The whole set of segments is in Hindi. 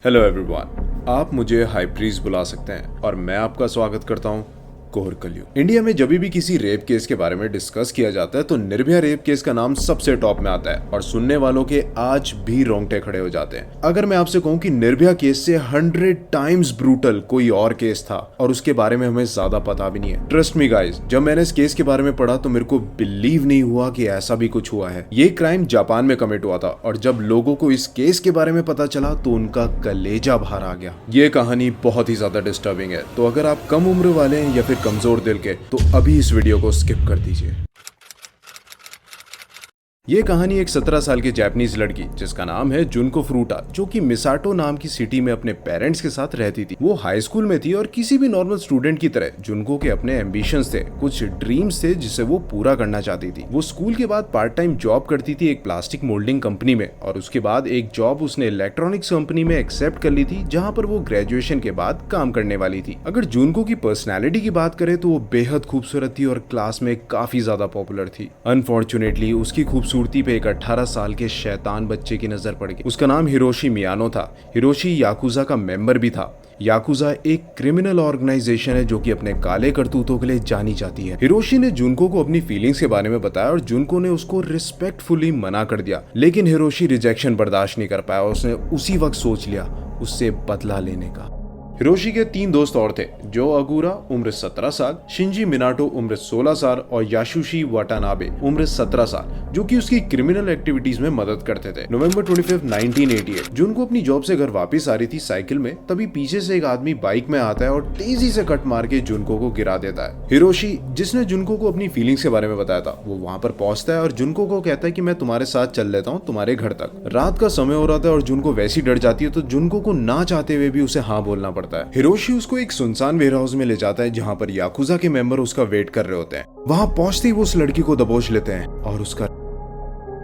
हेलो एवरीवन, आप मुझे हाईप्रीज बुला सकते हैं और मैं आपका स्वागत करता हूं कोहर कलयुग। इंडिया में जब भी किसी रेप केस के बारे में डिस्कस किया जाता है तो निर्भया रेप केस का नाम सबसे टॉप में आता है और सुनने वालों के आज भी रोंगटे खड़े हो जाते हैं। अगर मैं आपसे कहूं कि निर्भया केस से 100 टाइम्स ब्रूटल कोई और केस था और उसके बारे में हमें ज्यादा पता भी नहीं है। ट्रस्ट मी गाइस, जब मैंने इस केस के बारे में पढ़ा तो मेरे को बिलीव नहीं हुआ कि ऐसा भी कुछ हुआ है। ये क्राइम जापान में कमिट हुआ था और जब लोगों को इस केस के बारे में पता चला तो उनका कलेजा बाहर आ गया। ये कहानी बहुत ही ज्यादा डिस्टर्बिंग है, तो अगर आप कम उम्र वाले हैं या फिर कमजोर दिल के तो अभी इस वीडियो को स्किप कर दीजिए। ये कहानी एक 17 साल की जापानीज लड़की जिसका नाम है जुनको फुरुटा, जो कि मिसाटो नाम की सिटी में अपने पेरेंट्स के साथ रहती थी। वो हाई स्कूल में थी और किसी भी नॉर्मल स्टूडेंट की तरह जुनको के अपने एम्बिशंस थे, कुछ ड्रीम्स थे जिसे वो पूरा करना चाहती थी। वो स्कूल के बाद पार्ट टाइम जॉब करती थी एक प्लास्टिक मोल्डिंग कंपनी में और उसके बाद एक जॉब उसने इलेक्ट्रॉनिक्स कंपनी में एक्सेप्ट कर ली थी, जहाँ पर वो ग्रेजुएशन के बाद काम करने वाली थी। अगर जुनको की पर्सनैलिटी की बात करें तो वो बेहद खूबसूरत थी और क्लास में काफी ज्यादा पॉपुलर थी। अनफॉर्चुनेटली उसकी खूबसूरती पे एक 18 साल के शैतान बच्चे की नजर पड़ गई। उसका नाम हिरोशी मियानो था। हिरोशी याकुजा का मेंबर भी था। याकुजा एक क्रिमिनल ऑर्गेनाइजेशन है जो कि अपने काले करतूतों के लिए जानी जाती है। हिरोशी ने जुनको को अपनी फीलिंग्स के बारे में बताया और जुनको ने उसको रिस्पेक्टफुली मना कर दिया, लेकिन हिरोशी रिजेक्शन बर्दाश्त नहीं कर पाया। उसने उसी वक्त सोच लिया उससे बदला लेने का। हिरोशी के 3 दोस्त और थे, जो अगुरा उम्र 17 साल, शिंजी मिनाटो उम्र 16 साल और याशुशी वाटानाबे उम्र 17 साल, जो कि उसकी क्रिमिनल एक्टिविटीज में मदद करते थे। नवंबर 25, 1988 जुनको अपनी जॉब से घर वापस आ रही थी साइकिल में, तभी पीछे से एक आदमी बाइक में आता है और तेजी से कट मार के जुनको को गिरा देता है। हिरोशी, जिसने जुनको को अपनी फीलिंग्स के बारे में बताया था, वो वहाँ पर पहुंचता है और जुनको को कहता है कि मैं तुम्हारे साथ चल लेता हूँ तुम्हारे घर तक। रात का समय हो रहा था और जुनको वैसी डर जाती है तो जुनको को ना चाहते हुए भी उसे हाँ बोलना पड़ता है। हिरोशी उसको एक सुनसान वेयरहाउस में ले जाता है जहाँ पर याकुजा के मेंबर उसका वेट कर रहे होते हैं। वहाँ पहुंचते ही वो उस लड़की को दबोच लेते हैं और उसका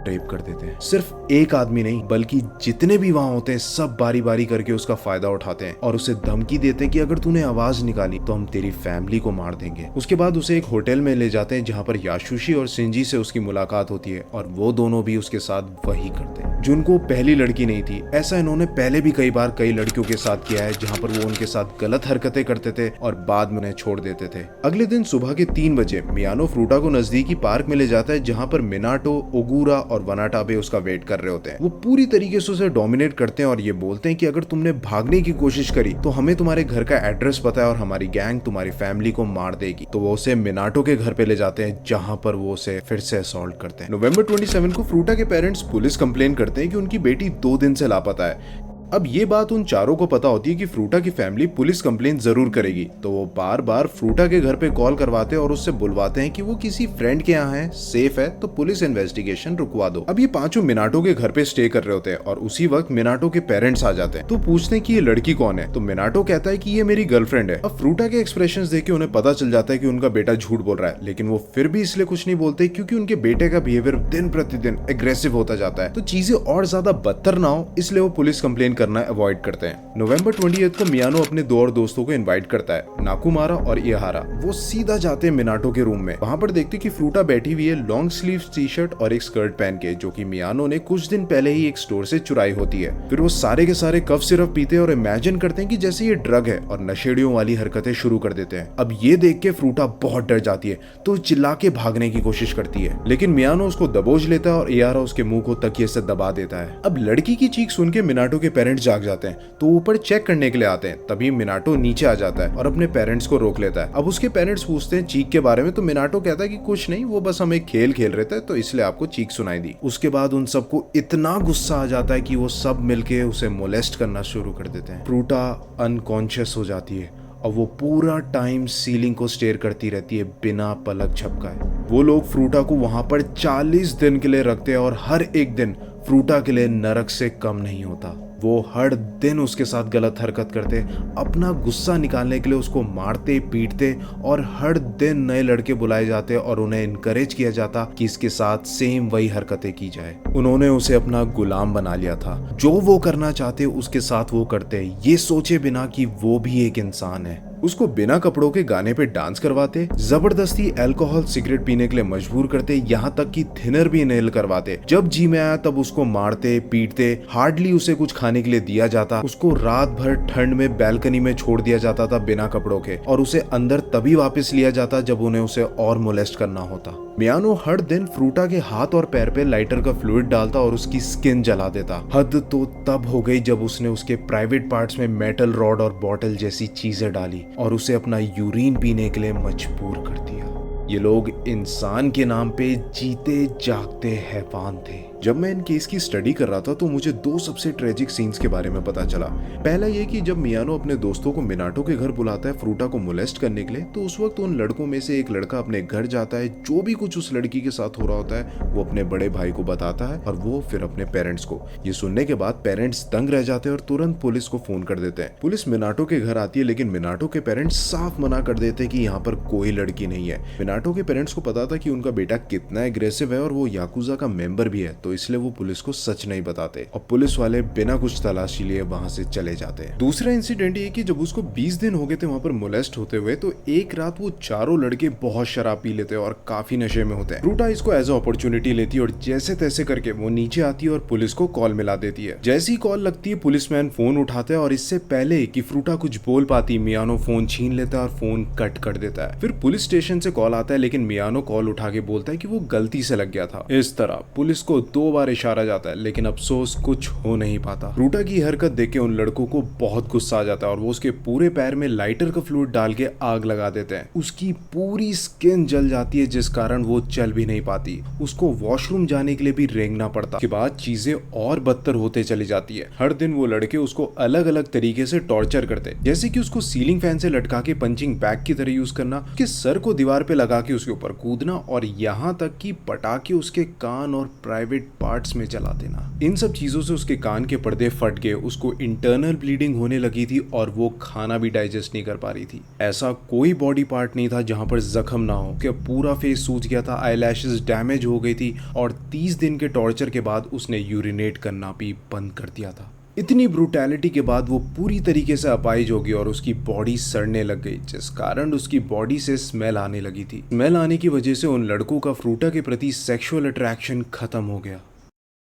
रेप कर देते हैं। सिर्फ एक आदमी नहीं बल्कि जितने भी वहां होते हैं सब बारी बारी करके उसका फायदा उठाते हैं और उसे धमकी देते हैं कि अगर तूने आवाज निकाली तो हम तेरी फैमिली को मार देंगे। उसके बाद उसे एक होटल में ले जाते हैं जहाँ पर याशुशी और शिंजी से उसकी मुलाकात होती है और वो दोनों भी उसके साथ वही करते हैं। जुनको पहली लड़की नहीं थी, ऐसा इन्होंने पहले भी कई बार कई लड़कियों के साथ किया है जहाँ पर वो उनके साथ गलत हरकतें करते थे और बाद में उन्हें छोड़ देते थे। अगले दिन सुबह के 3 बजे मियानो फ्रूटा को नजदीकी पार्क में ले जाता है जहाँ पर मिनाटो, ओगुरा और वनाटाबे उसका वेट कर रहे होते हैं। वो पूरी तरीके से उसे डोमिनेट करते हैं और ये बोलते हैं कि अगर तुमने भागने की कोशिश करी तो हमें तुम्हारे घर का एड्रेस पता है और हमारी गैंग तुम्हारी फैमिली को मार देगी। तो वो उसे मिनाटो के घर पे ले जाते हैं जहां पर वो उसे फिर से असॉल्ट करते हैं। नवंबर 27 को फ्रूटा के पेरेंट्स पुलिस कंप्लेन करते हैं कि उनकी बेटी 2 दिन से लापता है। अब ये बात उन चारों को पता होती है कि फ्रूटा की फैमिली पुलिस कंप्लेन जरूर करेगी, तो वो बार बार फ्रूटा के घर पे कॉल करवाते हैं और उससे बुलवाते हैं कि वो किसी फ्रेंड के यहाँ है, सेफ है, तो पुलिस इन्वेस्टिगेशन रुकवा दो। अब ये पांचों मिनाटो के घर पे स्टे कर रहे होते हैं और उसी वक्त मिनाटो के पेरेंट्स आ जाते हैं। तो पूछते हैं कि ये लड़की कौन है, तो मिनाटो कहता है कि ये मेरी गर्लफ्रेंड है। अब फ्रूटा के एक्सप्रेशंस देख के उन्हें पता चल जाता है कि उनका बेटा झूठ बोल रहा है, लेकिन वो फिर भी इसलिए कुछ नहीं बोलते क्योंकि उनके बेटे का बिहेवियर दिन प्रतिदिन एग्रेसिव होता जाता है। तो चीजें और ज्यादा बदतर ना हो इसलिए वो पुलिस कंप्लेन करना अवॉइड करते हैं। नवंबर 28 को मियानो अपने 2 और दोस्तों को इनवाइट करता है, नाकुमारा और इहारा। वो सीधा जाते हैं मिनाटो के रूम में। वहां पर देखते कि फ्रूटा बैठी हुई है लॉन्ग स्लीव टी शर्ट और एक स्कर्ट पहन के, जो कि मियानो ने कुछ दिन पहले ही एक स्टोर से चुराई होती है। फिर वो सारे के सारे कफ सिरप पीते हैं और इमेजिन करते हैं कि जैसे ये ड्रग है और नशेड़ियों वाली हरकतें शुरू कर देते हैं। अब ये देख के फ्रूटा बहुत डर जाती है तो चिल्ला के भागने की कोशिश करती है, लेकिन मियानो उसको दबोच लेता है और इहारा उसके मुंह को तकिए से दबा देता है। अब लड़की की चीख सुन के मिनाटो के पेरेंट्स जाग जाते हैं तो ऊपर चेक करने के लिए आते हैं। तभी मिनाटो नीचे आ जाता है और अपने पेरेंट्स को रोक लेता है। अब उसके पेरेंट्स पूछते हैं चीख के बारे में, तो मिनाटो कहता है कि कुछ नहीं, वो बस हम एक खेल खेल रहे थे तो इसलिए आपको चीख सुनाई दी। उसके बाद उन सबको इतना गुस्सा आ जाता है कि वो सब मिलके उसे मोलेस्ट करना शुरू कर देते हैं। फ्रूटा अनकॉन्शियस हो जाती है और वो पूरा टाइम सीलिंग को स्टेयर करती रहती है बिना पलक झपकाए। वो लोग फ्रूटा को वहां पर 40 दिन के लिए रखते हैं और हर एक दिन फ्रूटा के लिए नरक से कम नहीं होता। वो हर दिन उसके साथ गलत हरकत करते, अपना गुस्सा निकालने के लिए उसको मारते पीटते और हर दिन नए लड़के बुलाए जाते और उन्हें इनकरेज किया जाता कि इसके साथ सेम वही हरकतें की जाए। उन्होंने उसे अपना गुलाम बना लिया था, जो वो करना चाहते उसके साथ वो करते, ये सोचे बिना कि वो भी एक इंसान है। उसको बिना कपड़ों के गाने पे डांस करवाते, जबरदस्ती अल्कोहल सिगरेट पीने के लिए मजबूर करते, यहाँ तक कि थिनर भी इनहेल करवाते। जब जी में आया तब उसको मारते पीटते, हार्डली उसे कुछ खाने के लिए दिया जाता, उसको रात भर ठंड में बैल्कनी में छोड़ दिया जाता था बिना कपड़ों के, और उसे अंदर तभी वापस लिया जाता जब उन्हें उसे और मोलेस्ट करना होता। मियानो हर दिन फ्रूटा के हाथ और पैर पे लाइटर का फ्लूइड डालता और उसकी स्किन जला देता। हद तो तब हो गई जब उसने उसके प्राइवेट पार्ट्स में मेटल रॉड और बॉटल जैसी चीजें डाली और उसे अपना यूरिन पीने के लिए मजबूर कर दिया। ये लोग इंसान के नाम पे जीते जागते हैवान थे। जब मैं इन केस की स्टडी कर रहा था तो मुझे दो सबसे ट्रेजिक सीन्स के बारे में पता चला। पहला ये कि जब मियानो अपने दोस्तों को मिनाटो के घर बुलाता है फ्रूटा को मोलेस्ट करने के लिए, तो उस वक्त उन लड़कों में से एक लड़का अपने घर जाता है। जो भी कुछ उस लड़की के साथ हो रहा होता है वो अपने बड़े भाई को बताता है और वो फिर अपने पेरेंट्स को। ये सुनने के बाद पेरेंट्स दंग रह जाते हैं और तुरंत पुलिस को फोन कर देते हैं। पुलिस मिनाटो के घर आती है, लेकिन मिनाटो के पेरेंट्स साफ मना कर देते हैं कि यहाँ पर कोई लड़की नहीं है। मिनाटो के पेरेंट्स को पता था कि उनका बेटा कितना एग्रेसिव है और वो याकुजा का मेंबर भी है, तो इसलिए वो पुलिस को सच नहीं बताते और पुलिस वाले बिना कुछ तलाशी लिए वहां से चले जाते हैं। दूसरा इंसिडेंट ये कि जब उसको 20 दिन हो गए थे वहां पर मोलेस्ट होते हुए, तो एक रात वो चारों लड़के बहुत शराब पी लेते हैं और काफी नशे में होते हैं। फ्रूटा इसको एज अ अपॉर्चुनिटी लेती है और जैसे तैसे करके वो नीचे आती है और पुलिस को कॉल मिला देती है। जैसी कॉल लगती है पुलिसमैन फोन उठाता है और इससे पहले कि फ्रूटा कुछ बोल पाती, मियानो फोन छीन लेता है और फोन कट कर देता है। फिर पुलिस स्टेशन से कॉल आता है, लेकिन मियानो कॉल उठा के बोलता है कि वो गलती से लग गया था। इस तरह पुलिस को 2 बार इशारा जाता है, लेकिन अफसोस कुछ हो नहीं पाता। फ्रूटा की हरकत देख के उन लड़कों को बहुत गुस्सा आ जाता है और वो उसके पूरे पैर में लाइटर का फ्लूइड डाल के आग लगा देते हैं। उसकी पूरी स्किन जल जाती है, जिस कारण वो चल भी नहीं पाती। उसको वॉशरूम जाने के लिए भी रेंगना पड़ता। के बाद चीजें और बदतर होते चली जाती है। हर दिन वो लड़के उसको अलग अलग तरीके से टॉर्चर करते, जैसे कि उसको सीलिंग फैन से लटका के पंचिंग बैग की तरह यूज करना, उसके सर को दीवार पे लगा के उसके ऊपर कूदना और यहाँ तक कि पटाखे उसके कान और प्राइवेट पार्ट्स में चला देना। इन सब चीजों से उसके कान के पर्दे फट गए, उसको इंटरनल ब्लीडिंग होने लगी थी और वो खाना भी डाइजेस्ट नहीं कर पा रही थी। ऐसा कोई बॉडी पार्ट नहीं था जहां पर जख्म ना हो। उसका पूरा फेस सूज गया था, आईलैशेस डैमेज हो गई थी और 30 दिन के टॉर्चर के बाद उसने यूरिनेट करना भी बंद कर दिया था। इतनी ब्रूटैलिटी के बाद वो पूरी तरीके से अपाइज हो गई और उसकी बॉडी सड़ने लग गई, जिस कारण उसकी बॉडी से स्मेल आने लगी थी। स्मेल आने की वजह से उन लड़कों का फ्रूटा के प्रति सेक्सुअल अट्रैक्शन खत्म हो गया।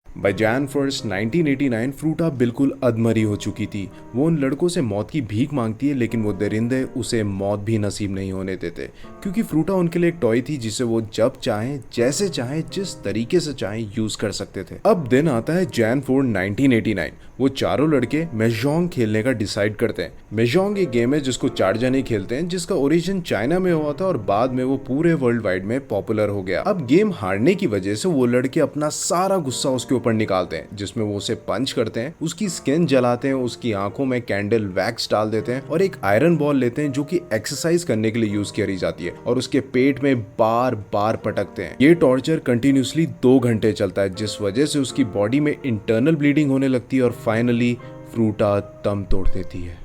बाय Jan 1, 1989 फ्रूटा बिल्कुल अधमरी हो चुकी थी। वो उन लड़कों से मौत की भीख मांगती है, लेकिन वो दरिंदे उसे मौत भी नसीब नहीं होने देते, क्योंकि फ्रूटा उनके लिए एक टॉय थी जिसे वो जब चाहें, जैसे चाहें, जिस तरीके से चाहें यूज कर सकते थे। अब दिन आता है Jan 4, 1989। वो चारों लड़के मेजोंग खेलने का डिसाइड करते हैं। मेजोंग एक गेम है जिसको 4 जने खेलते हैं, जिसका ओरिजिन चाइना में हुआ था और बाद में वो पूरे वर्ल्ड वाइड में पॉपुलर हो गया। अब गेम हारने की वजह से वो लड़के अपना सारा गुस्सा उसके ऊपर निकालते हैं, जिसमें वो उसे पंच करते हैं, उसकी स्किन जलाते हैं, उसकी आंखों में कैंडल वैक्स डाल देते हैं और एक आयरन बॉल लेते हैं जो कि एक्सरसाइज करने के लिए यूज करी जाती है और उसके पेट में बार बार पटकते हैं। ये टॉर्चर कंटिन्यूसली 2 घंटे चलता है, जिस वजह से उसकी बॉडी में इंटरनल ब्लीडिंग होने लगती है और फाइनली फ्रूटा दम तोड़ देती है।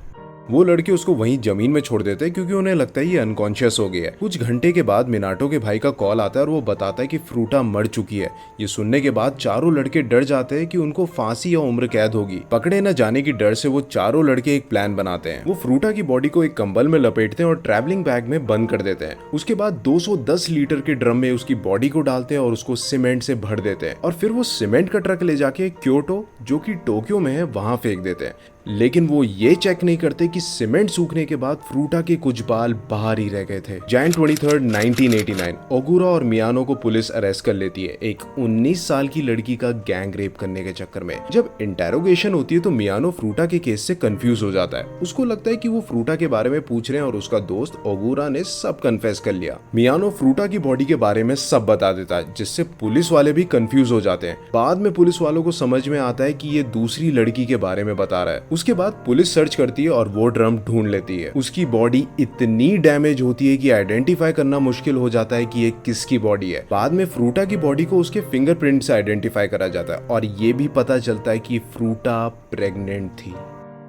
वो लड़के उसको वहीं जमीन में छोड़ देते हैं क्योंकि उन्हें लगता है ये अनकॉन्शियस हो गया है। कुछ घंटे के बाद मिनाटो के भाई का कॉल आता है और वो बताता है कि फ्रूटा मर चुकी है। ये सुनने के बाद चारों लड़के डर जाते हैं कि उनको फांसी या उम्र कैद होगी। पकड़े न जाने की डर से वो चारों लड़के एक प्लान बनाते हैं। वो फ्रूटा की बॉडी को एक कंबल में लपेटते हैं और ट्रैवलिंग बैग में बंद कर देते हैं। उसके बाद 210 लीटर के ड्रम में उसकी बॉडी को डालते हैं और उसको सीमेंट से भर देते हैं और फिर वो सीमेंट का ट्रक ले जाके क्योटो, जो कि टोक्यो में है, वहां फेंक देते हैं। लेकिन वो ये चेक नहीं करते कि सीमेंट सूखने के बाद फ्रूटा के कुछ बाल बाहर ही रह गए थे। Jan 23, 1989 ओगुरा और मियानो को पुलिस अरेस्ट कर लेती है, एक 19 साल की लड़की का गैंग रेप करने के चक्कर में। जब इंटेरोगेशन होती है तो मियानो फ्रूटा के केस से कंफ्यूज हो जाता है। उसको लगता है कि वो फ्रूटा के बारे में पूछ रहे हैं और उसका दोस्त ओगुरा ने सब कन्फेस कर लिया। मियानो फ्रूटा की बॉडी के बारे में सब बता देता है, जिससे पुलिस वाले भी कंफ्यूज हो जाते हैं। बाद में पुलिस वालों को समझ में आता है कि ये दूसरी लड़की के बारे में बता रहा है। उसके बाद पुलिस सर्च करती है और वो ड्रम ढूंढ लेती है। उसकी बॉडी इतनी डैमेज होती है कि आइडेंटिफाई करना मुश्किल हो जाता है कि ये किसकी बॉडी है। बाद में फ्रूटा की बॉडी को उसके फिंगरप्रिंट से आइडेंटिफाई करा जाता है और ये भी पता चलता है कि फ्रूटा प्रेग्नेंट थी।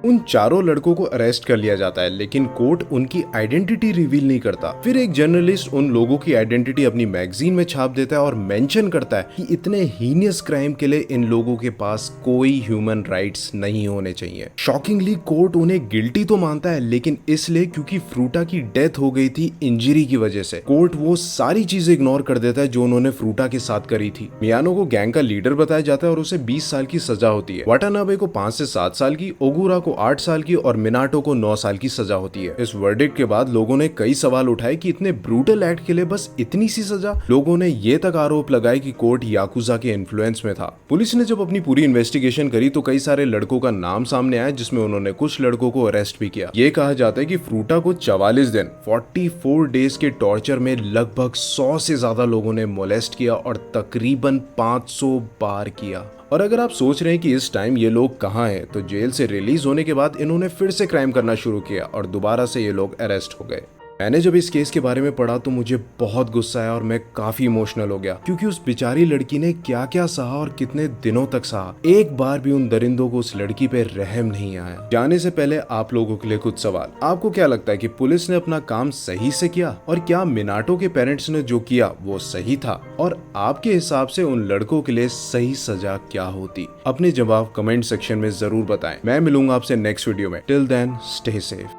उन चारों लड़कों को अरेस्ट कर लिया जाता है, लेकिन कोर्ट उनकी आइडेंटिटी रिवील नहीं करता। फिर एक जर्नलिस्ट उन लोगों की आइडेंटिटी अपनी मैगजीन में छाप देता है और मेंशन करता है कि इतने हीनियस क्राइम के लिए इन लोगों के पास कोई ह्यूमन राइट्स नहीं होने चाहिए। शॉकिंगली कोर्ट उन्हें गिल्टी तो मानता है, लेकिन इसलिए क्योंकि फ्रूटा की डेथ हो गई थी इंजरी की वजह से। कोर्ट वो सारी चीजें इग्नोर कर देता है जो उन्होंने फ्रूटा के साथ करी थी। मियानो को गैंग का लीडर बताया जाता है और उसे 20 साल की सजा होती है। वाटानाबे को 5 से 7 साल की, ओगुरा को 8 साल की और मिनाटो को 9 साल की सजा होती है। इस वर्डिक्ट के बाद लोगों ने कई सवाल उठाए कि इतने ब्रूटल एक्ट के लिए बस इतनी सी सजा। लोगों ने ये तक आरोप लगाए कि कोर्ट याकुजा के इन्फ्लुएंस में था। पुलिस ने जब अपनी पूरी इन्वेस्टिगेशन करी तो कई सारे लड़कों का नाम सामने आया, जिसमें उन्होंने कुछ लड़कों को अरेस्ट भी किया। ये कहा जाता है कि फ्रूटा को 44 दिन 44 डेज के टॉर्चर में लगभग 100 से ज्यादा लोगों ने मोलेस्ट किया और तकरीबन 500 बार किया। और अगर आप सोच रहे हैं कि इस टाइम ये लोग कहाँ हैं, तो जेल से रिलीज होने के बाद इन्होंने फिर से क्राइम करना शुरू किया और दोबारा से ये लोग अरेस्ट हो गए। मैंने जब इस केस के बारे में पढ़ा तो मुझे बहुत गुस्सा आया और मैं काफी इमोशनल हो गया, क्योंकि उस बेचारी लड़की ने क्या क्या सहा और कितने दिनों तक सहा। एक बार भी उन दरिंदों को उस लड़की पे रहम नहीं आया। जाने से पहले आप लोगों के लिए कुछ सवाल। आपको क्या लगता है कि पुलिस ने अपना काम सही से किया, और क्या मिनाटो के पेरेंट्स ने जो किया वो सही था? और आपके हिसाब से उन लड़कों के लिए सही सजा क्या होती? अपने जवाब कमेंट सेक्शन में जरूर बताएं। मैं मिलूंगा आपसे नेक्स्ट वीडियो में। Till then stay safe.